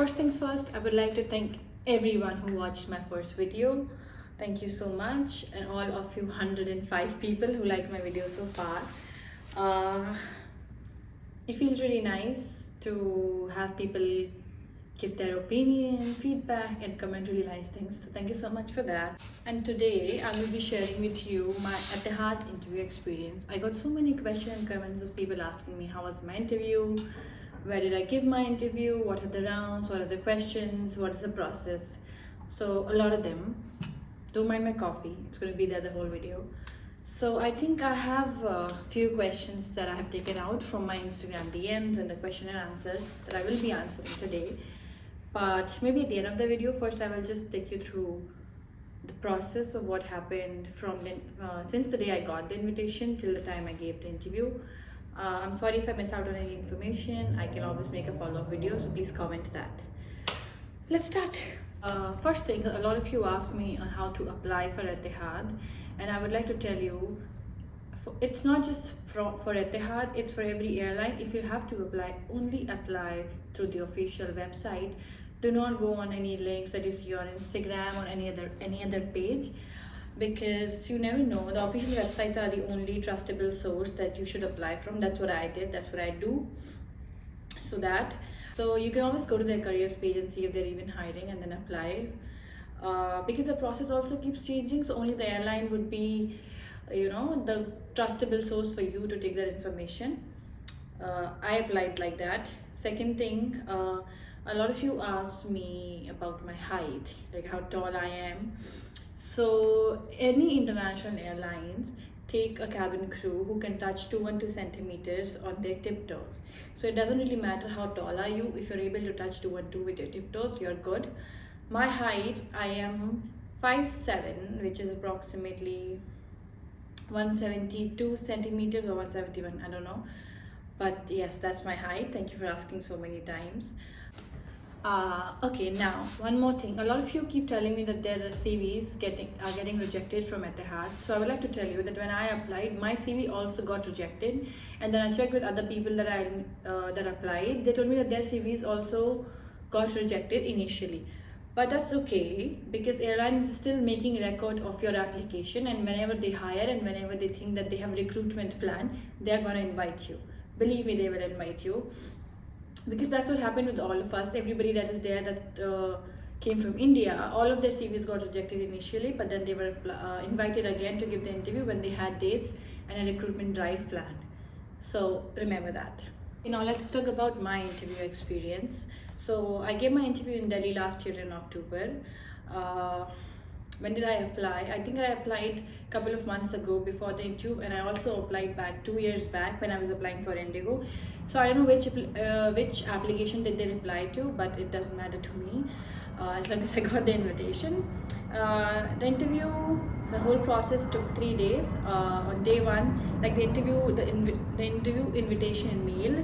first things first, I would like to thank everyone who watched my first video. Thank you so much, and all of you 105 people who liked my video so far. It feels really nice to have people give their opinion, feedback, and comment really nice things. So thank you so much for that. And today I will be sharing with you my ETIHAD interview experience. I got so many questions and comments of people asking me how was my interview, where did I give my interview, what are the rounds, what are the questions, what is the process. So a lot of them. Don't mind my coffee, it's going to be there the whole video. So I think I have a few questions that I have taken out from my Instagram DMs and the question and answers that I will be answering today. But maybe at the end of the video, first I will just take you through the process of what happened from since the day I got the invitation till the time I gave the interview. I'm sorry if I miss out on any information. I can always make a follow-up video, so please comment that. Let's start. First thing, a lot of you asked me on how to apply for ETIHAD, and I would like to tell you, it's not just for ETIHAD, it's for every airline. If you have to apply, only apply through the official website. Do not go on any links that you see on Instagram or any other page, because you never know. The official websites are the only trustable source that you should apply from. That's what I did, that's what I do. So you can always go to their careers page and see if they're even hiring and then apply. Because the process also keeps changing, so only the airline would be, the trustable source for you to take that information. I applied like that. Second thing, a lot of you asked me about my height, like how tall I am. So any international airlines take a cabin crew who can touch 212 centimeters on their tiptoes. So it doesn't really matter how tall are you. If you're able to touch 212 with your tiptoes, you're good. My height, I am 5'7", which is approximately 172 centimeters or 171, I don't know. But yes, that's my height. Thank you for asking so many times. Okay, now one more thing. A lot of you keep telling me that their CVs are getting rejected from ETIHAD. So I would like to tell you that when I applied, my CV also got rejected. And then I checked with other people that applied. They told me that their CVs also got rejected initially. But that's okay, because airlines is still making record of your application, and whenever they hire and whenever they think that they have recruitment plan, they're gonna invite you. Believe me, they will invite you. Because that's what happened with all of us. Everybody that is there that came from India, all of their CVs got rejected initially, but then they were invited again to give the interview when they had dates and a recruitment drive planned. So remember that. Now let's talk about my interview experience. So I gave my interview in Delhi last year in October. When did I apply? I think I applied a couple of months ago before the interview, and I also applied back 2 years back when I was applying for Indigo. So I don't know which application did they reply to, but it doesn't matter to me as long as I got the invitation. The interview, the whole process took 3 days. On day one, like the interview invitation mail,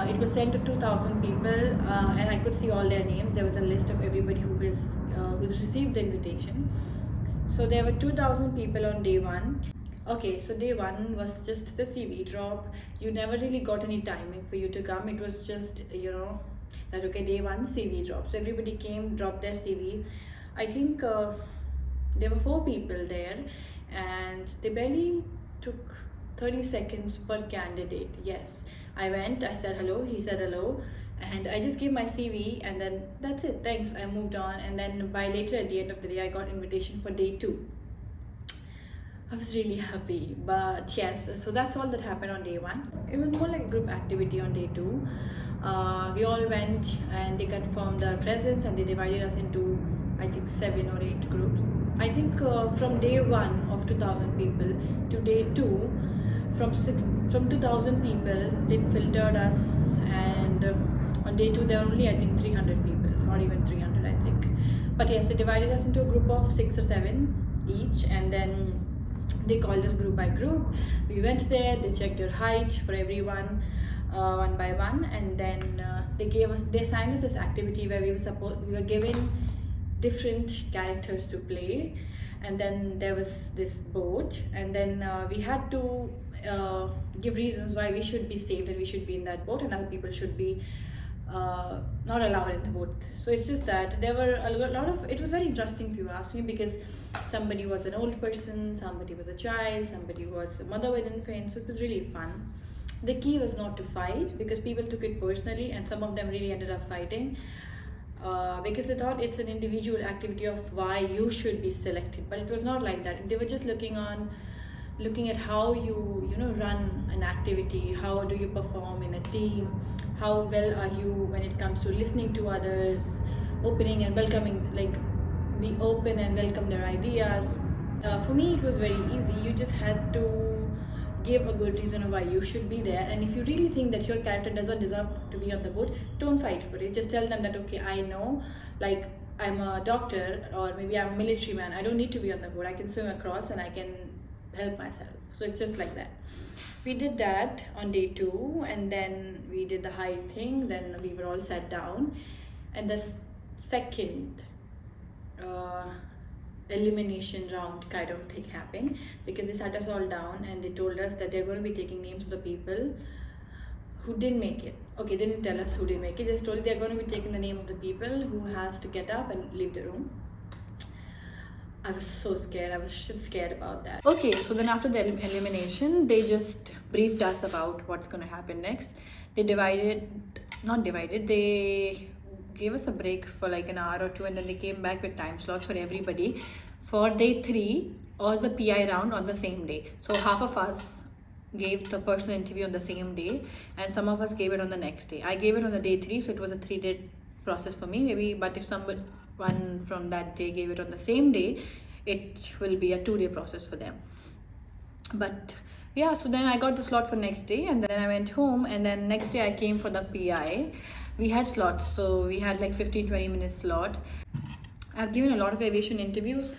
it was sent to 2,000 people, and I could see all their names. There was a list of everybody who's received the invitation. So there were 2,000 people on day one. Okay, so day one was just the CV drop. You never really got any timing for you to come. It was just, that okay, day one CV drop. So everybody came, dropped their CV. I think there were 4 people there, and they barely took 30 seconds per candidate. Yes, I went, I said hello, he said hello, and I just gave my CV, and then that's it, thanks, I moved on. And then by later at the end of the day, I got invitation for day 2. I was really happy. But yes, so that's all that happened on day 1. It was more like a group activity on day 2. We all went and they confirmed our presence, and they divided us into, I think, 7 or 8 groups. I think from day 1 of 2,000 people to day 2, from 2,000 people, they filtered us, and on day 2 there were only, I think, 300 people, not even 300, I think. But yes, they divided us into a group of 6 or 7 each, and then they called us group by group. We went there, they checked your height for everyone, one by one, and then they assigned us this activity where we were given different characters to play, and then there was this boat, and then we had to give reasons why we should be saved and we should be in that boat, and other people should be not allowed in the booth. So it's just that there were a lot of, it was very interesting if you ask me, because somebody was an old person, somebody was a child, somebody was a mother with infant, so it was really fun. The key was not to fight, because people took it personally and some of them really ended up fighting, because they thought it's an individual activity of why you should be selected, but it was not like that. They were just looking at how you know run an activity, how do you perform in a team, how well are you when it comes to listening to others, opening and welcoming, like be open and welcome their ideas. For me it was very easy. You just had to give a good reason of why you should be there, and if you really think that your character doesn't deserve to be on the boat, don't fight for it. Just tell them that, okay, I know, like, I'm a doctor or maybe I'm a military man, I don't need to be on the boat, I can swim across and I can help myself. So it's just like that. We did that on day 2, and then we did the height thing, then we were all sat down, and the second uh, elimination round kind of thing happened, because they sat us all down and they told us that they're going to be taking names of the people who didn't make it. Okay, they didn't tell us who didn't make it, just told us they're going to be taking the name of the people who has to get up and leave the room. I was so scared. I was shit scared about that. Okay, so then after the elimination, they just briefed us about what's going to happen next. They not divided, they gave us a break for like an hour or two, and then they came back with time slots for everybody for day 3 or the PI round on the same day. So half of us gave the personal interview on the same day, and some of us gave it on the next day. I gave it on the day 3, so it was a 3-day process for me maybe, but if someone from that day gave it on the same day, it will be a 2-day process for them. But yeah, so then I got the slot for next day, and then I went home, and then next day I came for the PI. We had slots, so we had like 15-20 minutes slot. I've given a lot of aviation interviews,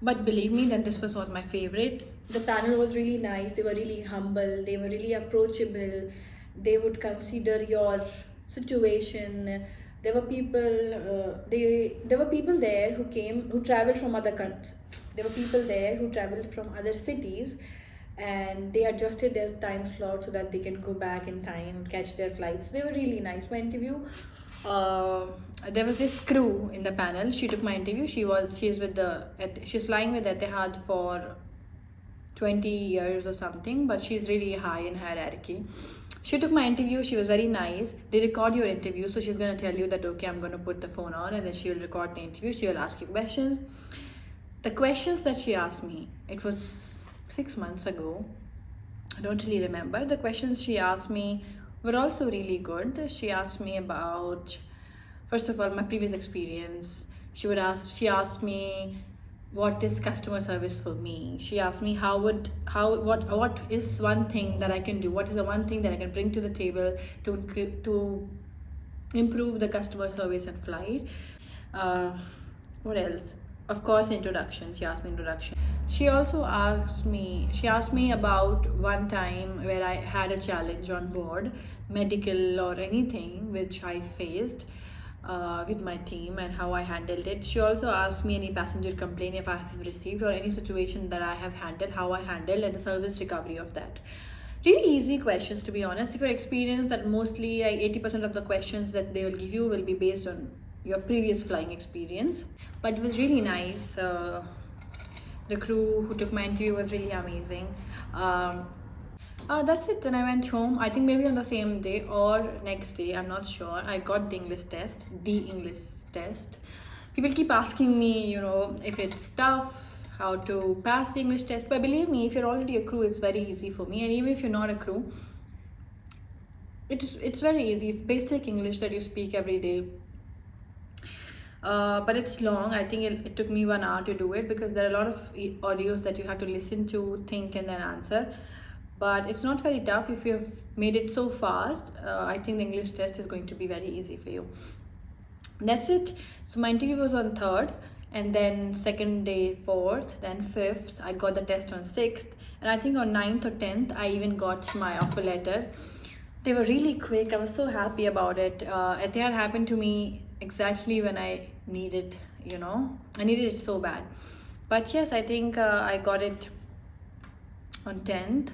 but believe me that this was my favorite. The panel was really nice, they were really humble, they were really approachable, they would consider your situation. There were people there were people there who traveled from other countries. There were people there who traveled from other cities, and they adjusted their time slot so that they can go back in time, catch their flights. They were really nice. My interview, there was this crew in the panel. She took my interview. She's flying with ETIHAD for 20 years or something, but she's really high in hierarchy. She took my interview. She was very nice. They record your interview, so she's going to tell you that, okay, I'm going to put the phone on, and then she will record the interview. She will ask you questions. The questions that she asked me, it was 6 months ago, I don't really remember. The questions she asked me were also really good. She asked me about, first of all, my previous experience. She asked me, what is customer service for me? She asked me what is one thing that I can do? What is the one thing that I can bring to the table to improve the customer service and flight? What else? Of course, introduction. She asked me introduction. She asked me about one time where I had a challenge on board, medical or anything which I faced with my team and how I handled it. She also asked me any passenger complaint if I have received, or any situation that I have handled, how I handled, and the service recovery of that. Really easy questions, to be honest. If you're experienced, that mostly like 80% of the questions that they will give you will be based on your previous flying experience. But it was really nice. The crew who took my interview was really amazing. That's it. Then I went home. I think maybe on the same day or next day, I'm not sure. I got the English test. People keep asking me, if it's tough, how to pass the English test. But believe me, if you're already a crew, it's very easy for me. And even if you're not a crew, it's very easy. It's basic English that you speak every day. But it's long. I think it took me 1 hour to do it, because there are a lot of audios that you have to listen to, think, and then answer. But it's not very tough. If you have made it so far, I think the English test is going to be very easy for you. That's it. So my interview was on 3rd, and then second day 4th, then 5th. I got the test on 6th, and I think on 9th or 10th I even got my offer letter. They were really quick. I was so happy about it. It had happened to me exactly when I needed, I needed it so bad. But yes, I think I got it on 10th.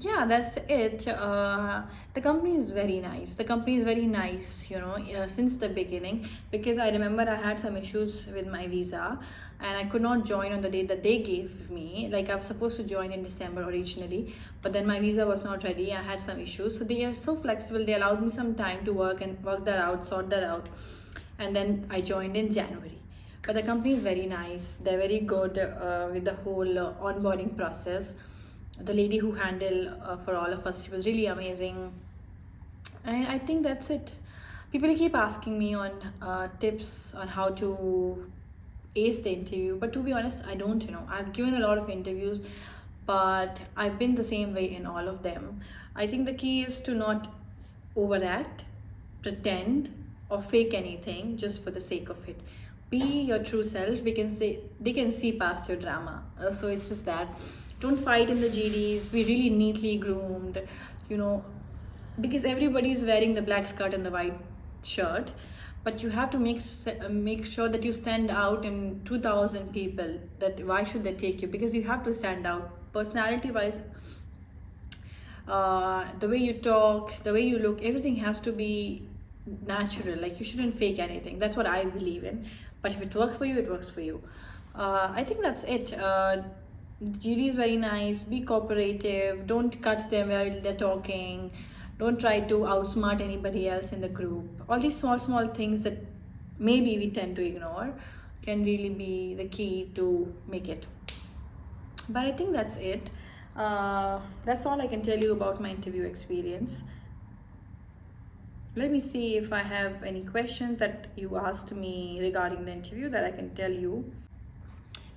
Yeah, that's it. The company is very nice. The company is very nice, since the beginning. Because I remember I had some issues with my visa and I could not join on the date that they gave me. Like, I was supposed to join in December originally, but then my visa was not ready. I had some issues. So they are so flexible. They allowed me some time to work and work that out, sort that out. And then I joined in January. But the company is very nice. They're very good with the whole onboarding process. The lady who handled for all of us, she was really amazing. And I think that's it. People keep asking me on tips on how to ace the interview, but to be honest, I don't. I've given a lot of interviews, but I've been the same way in all of them. I think the key is to not overact, pretend, or fake anything just for the sake of it. Be your true self. They can see past your drama. So it's just that. Don't fight in the GDs. Be really neatly groomed. You know, because everybody is wearing the black skirt and the white shirt, but you have to make sure that you stand out in 2000 people. That why should they take you? Because you have to stand out personality wise. The way you talk, the way you look, everything has to be natural. Like, you shouldn't fake anything. That's what I believe in. But if it works for you, it works for you. I think that's it. GD is very nice. Be cooperative. Don't cut them while they're talking. Don't try to outsmart anybody else in the group. All these small things that maybe we tend to ignore can really be the key to make it. But I think that's it. That's all I can tell you about my interview experience. Let me see if I have any questions that you asked me regarding the interview that I can tell you.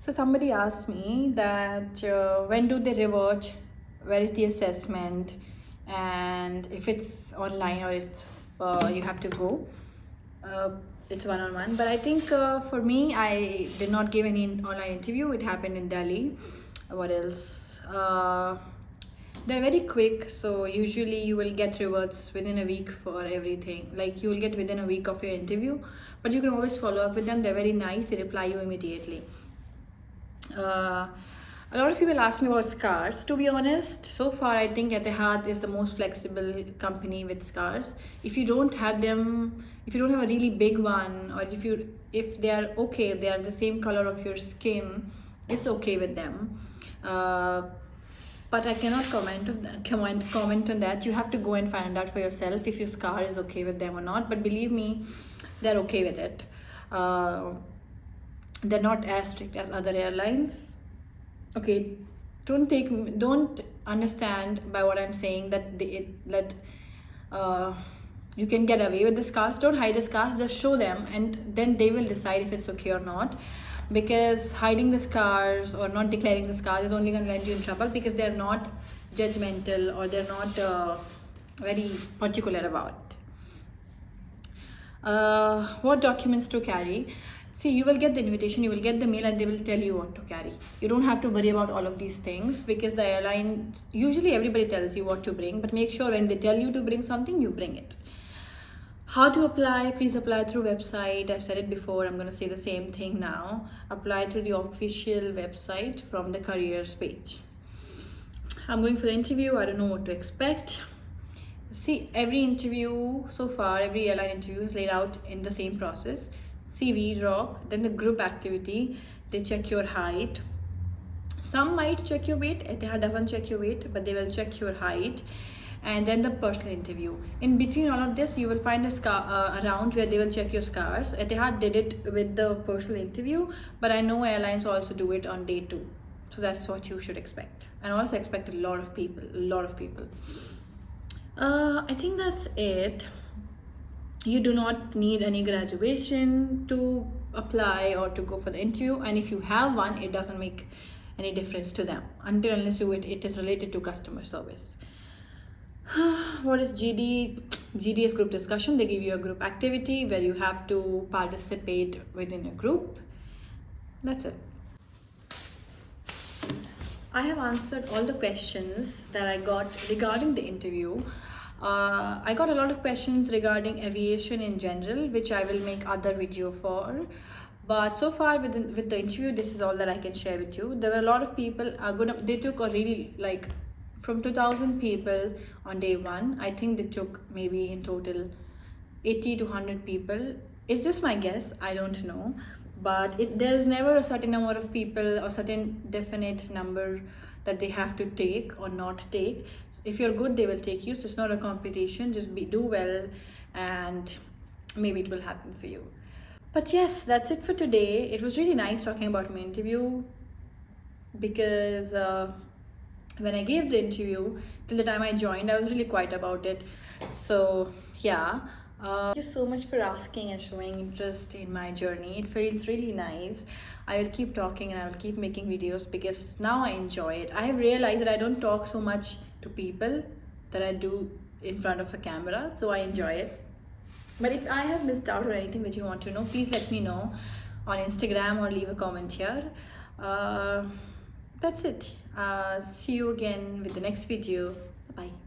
So somebody asked me that when do they revert, where is the assessment, and if it's online or it's you have to go. It's one-on-one. But I think for me, I did not give any online interview. It happened in Delhi. What else? They're very quick, so usually you will get rewards within a week for everything. Like, you will get within a week of your interview, but you can always follow up with them. They're very nice. They reply you immediately. A lot of people ask me about scars. To be honest, so far I think ETIHAD is the most flexible company with scars. If you don't have them, if you don't have a really big one, or if they are okay, they are the same color of your skin, it's okay with them. But I cannot comment on that. You have to go and find out for yourself if your scar is okay with them or not. But believe me, they're okay with it. They're not as strict as other airlines. Okay, don't understand by what I'm saying that you can get away with the scars. Don't hide the scars, just show them, and then they will decide if it's okay or not. Because hiding the scars or not declaring the scars is only going to land you in trouble, because they're not judgmental or they're not very particular about what documents to carry. See, you will get the invitation, you will get the mail, and they will tell you what to carry. You don't have to worry about all of these things, because the airline, usually everybody tells you what to bring, but make sure when they tell you to bring something, you bring it. How to apply? Please apply through website. I've said it before, I'm going to say the same thing now. Apply through the official website from the careers page. I'm going for the interview. I don't know what to expect. See, every interview so far, every airline interview is laid out in the same process. CV drop, then the group activity, they check your height. Some might check your weight. ETIHAD doesn't check your weight, but they will check your height. And then the personal interview. In between all of this, you will find a round where they will check your scars. ETIHAD did it with the personal interview, but I know airlines also do it on day 2. So that's what you should expect. And also expect a lot of people. I think that's it. You do not need any graduation to apply or to go for the interview, and if you have one, it doesn't make any difference to them unless it is related to customer service. What is GD? GD is group discussion. They give you a group activity where you have to participate within a group. That's it. I have answered all the questions that I got regarding the interview. I got a lot of questions regarding aviation in general, which I will make other video for. But so far with the interview, this is all that I can share with you. There were a lot of people they took a really from 2000 people on day one, I think they took maybe in total 80 to 100 people. Is this my guess? I don't know. But there's never a certain number of people or certain definite number that they have to take or not take. If you're good, they will take you. So it's not a competition. Just do well, and maybe it will happen for you. But yes, that's it for today. It was really nice talking about my interview, because when I gave the interview till the time I joined, I was really quiet about it. So yeah, thank you so much for asking and showing interest in my journey. It feels really nice. I will keep talking and I will keep making videos because now I enjoy it. I have realized that I don't talk so much to people that I do in front of a camera, so I enjoy it. But if I have missed out or anything that you want to know, please let me know on Instagram or leave a comment here. That's it. See you again with the next video. Bye bye.